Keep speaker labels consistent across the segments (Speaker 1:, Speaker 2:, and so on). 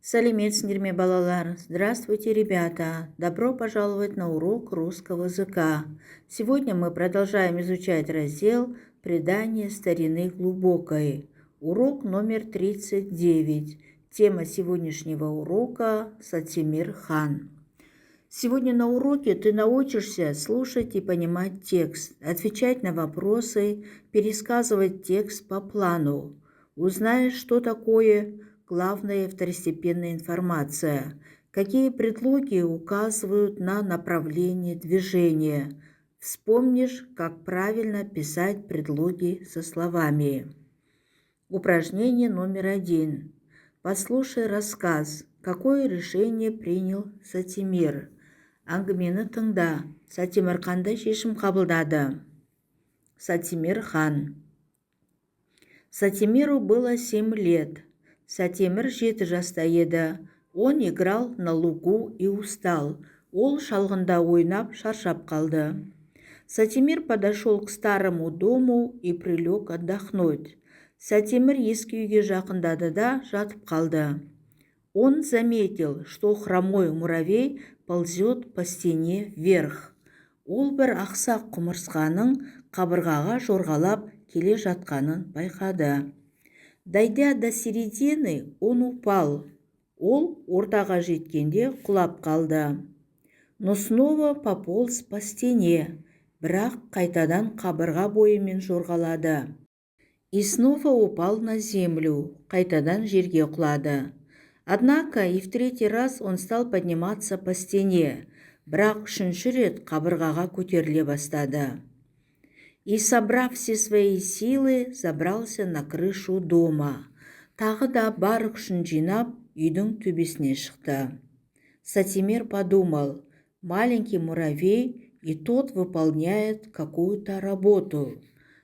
Speaker 1: Сәлеметсіңдер ме, балалар? Здравствуйте, ребята! Добро пожаловать на урок русского языка. Сегодня мы продолжаем изучать раздел «Предание старины глубокой». Урок номер 39. Тема сегодняшнего урока – Сатимир хан. Сегодня на уроке ты научишься слушать и понимать текст, отвечать на вопросы, пересказывать текст по плану. Узнаешь, что такое главная и второстепенная информация, какие предлоги указывают на направление движения. Вспомнишь, как правильно писать предлоги со словами. Упражнение номер 1. Послушай рассказ. Какое решение принял Сатимир? Әңгімені тыңда. Сатимир қандай шешім қабылдады? Сатимир хан. Сатимиру было 7 лет. Сатимир 7 жаста еді. Он играл на лугу и устал. Ол шалғында ойнап шаршап қалды. Сатимир подошел к старому дому и прилег отдохнуть. Сатимир ескі үйге жақындады да жатып қалды. Он заметил, что хромой муравей ползет по стене вверх. Ол бір ақсақ құмырсқаның қабырғаға жорғалап келе жатқанын байқады. Дойдя до середины, он упал. Ол ортаға жеткенде құлап қалды. Но снова пополз по стене, бірақ қайтадан қабырға бойымен жорғалады. И снова упал на землю, қайтадан жерге құлады. Однако и в 3-й раз он стал подниматься по стене, бірақ 3-ші рет қабырғаға көтеріле бастады. И, собрав все свои силы, забрался на крышу дома. Тағы да бар күшін жинап, үйдің төбесіне шықты. Сатимир подумал, маленький муравей, и тот выполняет какую-то работу.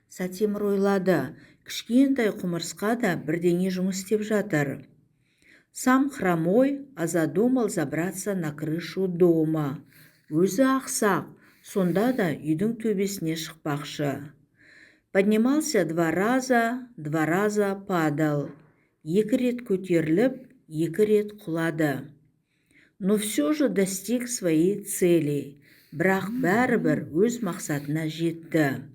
Speaker 1: Сатимир ойлады, кішкентай құмырсқа да бірдеңе жұмыс істеп жатыр. Сам хромой, а задумал забраться на крышу дома. Өзі ақсақ, сонда да үйдің төбесіне шықпақшы. Поднимался 2 раза падал. 2 рет көтеріліп, 2 рет құлады. Но все же достиг своей цели, бірақ бәрібір өз мақсатына жетті.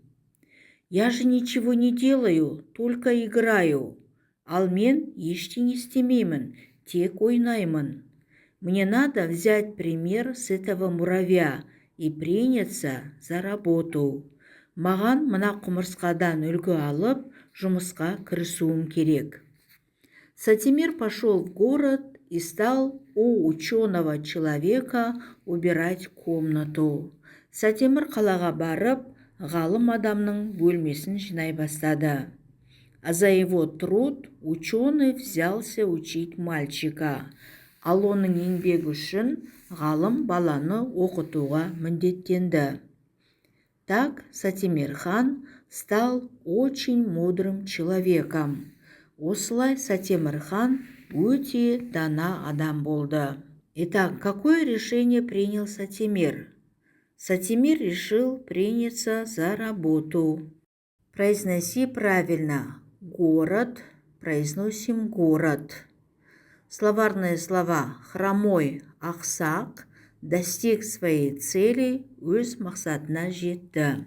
Speaker 1: Я же ничего не делаю, только играю. Ал мен ештеңе істемеймін, тек ойнаймын. Мне надо взять пример с этого муравья и приняться за работу. Маған мына құмырсқадан үлгі алып, жұмысқа кірісуім керек. Сатимир пошел в город и стал у ученого человека убирать комнату. Сатимир қалаға барып, ғалым адамның бөлмесін жинай бастады. А за его труд ученый взялся учить мальчика. Ал оның еңбегі үшін ғалым баланы оқытуға міндеттенді. Так Сатимир хан стал очень мудрым человеком. Осылай Сатимир хан өте дана адам болды. Итак, какое решение принял Сатимир? Сатимир решил приняться за работу. Произноси правильно. Город. Произносим город. Словарные слова хромой, ақсақ, достиг своей цели, өз мақсатына жетті.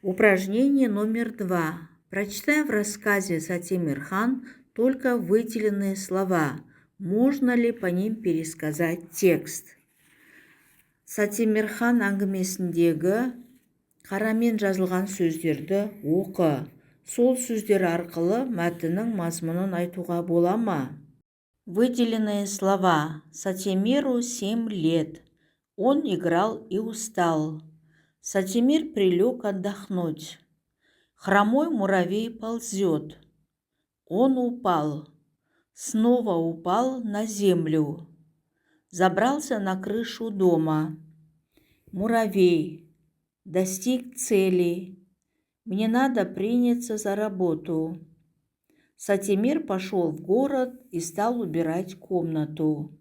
Speaker 1: Упражнение номер 2. Прочитай в рассказе Сатимир хан только выделенные слова. Можно ли по ним пересказать текст? Сатимир хан әңгімесіндегі қарамен жазылған сөздерді оқы. Сол сөздер арқылы мәтіннің мазмұнын айтуға бола ма? Выделенные слова. Сатимиру 7 лет. Он играл и устал. Сатимир прилег отдохнуть. Хромой муравей ползет. Он упал. Снова упал на землю. Забрался на крышу дома. Муравей. Достиг цели. Мне надо приняться за работу. Сатимир пошел в город и стал убирать комнату.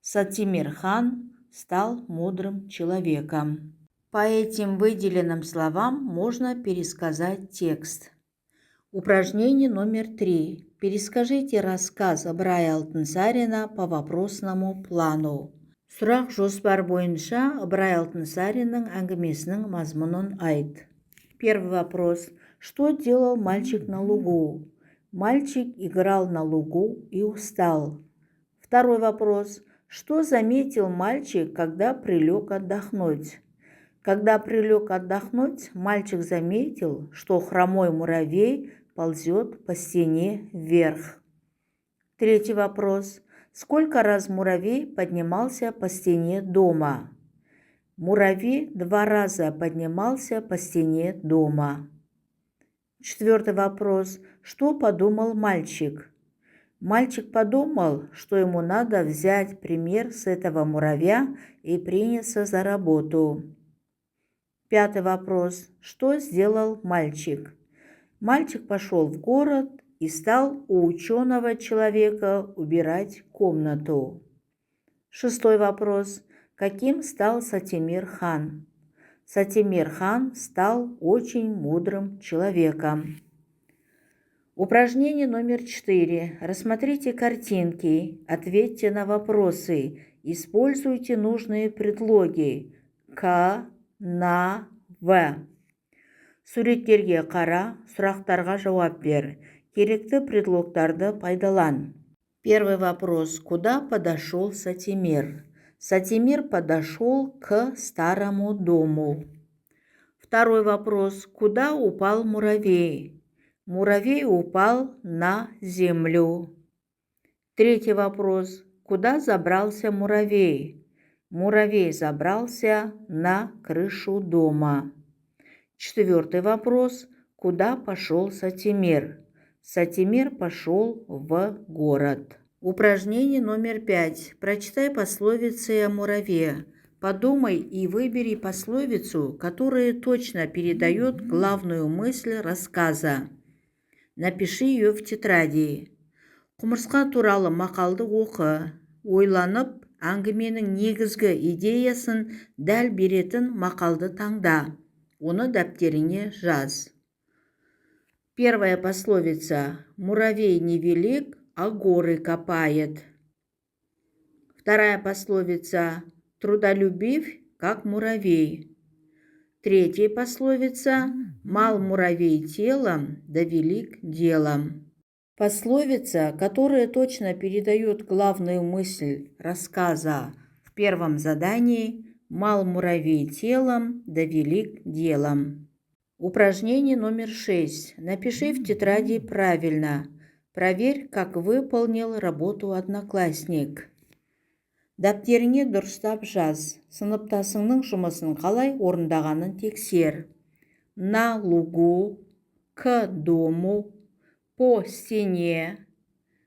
Speaker 1: Сатимир хан стал мудрым человеком. По этим выделенным словам можно пересказать текст. Упражнение номер 3. Перескажите рассказ Ыбырай Алтынсарина по вопросному плану. Сұрақ жоспар бойынша Ыбырай Алтынсаринның әңгімесінің мазмұнын айт. Первый вопрос. Что делал мальчик на лугу? Мальчик играл на лугу и устал. Второй вопрос. Что заметил мальчик, когда прилег отдохнуть? Когда прилег отдохнуть, мальчик заметил, что хромой муравей ползет по стене вверх. Третий вопрос. Сколько раз муравей поднимался по стене дома? Муравей 2 раза поднимался по стене дома. Четвертый вопрос. Что подумал мальчик? Мальчик подумал, что ему надо взять пример с этого муравья и приняться за работу. Пятый вопрос. Что сделал мальчик? Мальчик пошел в город и стал у ученого человека убирать комнату. Шестой вопрос. Каким стал Сатимир хан? Сатимир хан стал очень мудрым человеком. Упражнение номер 4. Рассмотрите картинки, ответьте на вопросы, используйте нужные предлоги «к», «на», «в». Суреттерге қара, сұрақтарға жауап бер. Керекті предлогтарды пайдалан. Первый вопрос. Куда подошел Сатимир? Сатимир подошел к старому дому. Второй вопрос. Куда упал муравей? Муравей упал на землю. Третий вопрос. Куда забрался муравей? Муравей забрался на крышу дома. Четвертый вопрос. Куда пошел Сатимир? Сатимир пошел в город. Упражнение номер 5. Прочитай пословицы о муравье. Подумай и выбери пословицу, которая точно передает главную мысль рассказа. Напиши ее в тетради. Құмырсқа туралы мақалды оқы. Ойланып, әңгіменің негізгі идеясын дәл беретін мақалды таңда. Оны дәптеріңе жаз. Первая пословица. Муравей невелик, а горы копает. Вторая пословица. Трудолюбив, как муравей. Третья пословица. Мал муравей телом, да велик делом. Пословица, которая точно передает главную мысль рассказа в первом задании. Мал муравей телом, да велик делом. Упражнение номер 6. Напиши в тетради правильно. Проверь, как выполнил работу одноклассник. Дәптеріңе дұрыстап жаз. Сыныптасыңның жұмысын қалай орындағанын тексер. На лугу, к дому, по стене,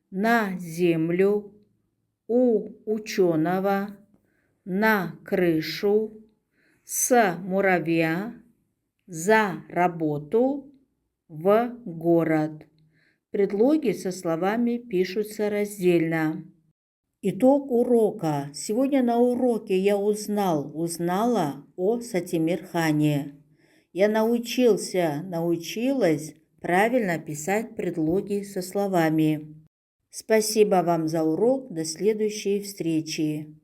Speaker 1: на землю, у ученого, на крышу, с муравья, за работу, в город. Предлоги со словами пишутся раздельно. Итог урока. Сегодня на уроке я узнала о Сатимир хане. Я научилась правильно писать предлоги со словами. Спасибо вам за урок. До следующей встречи.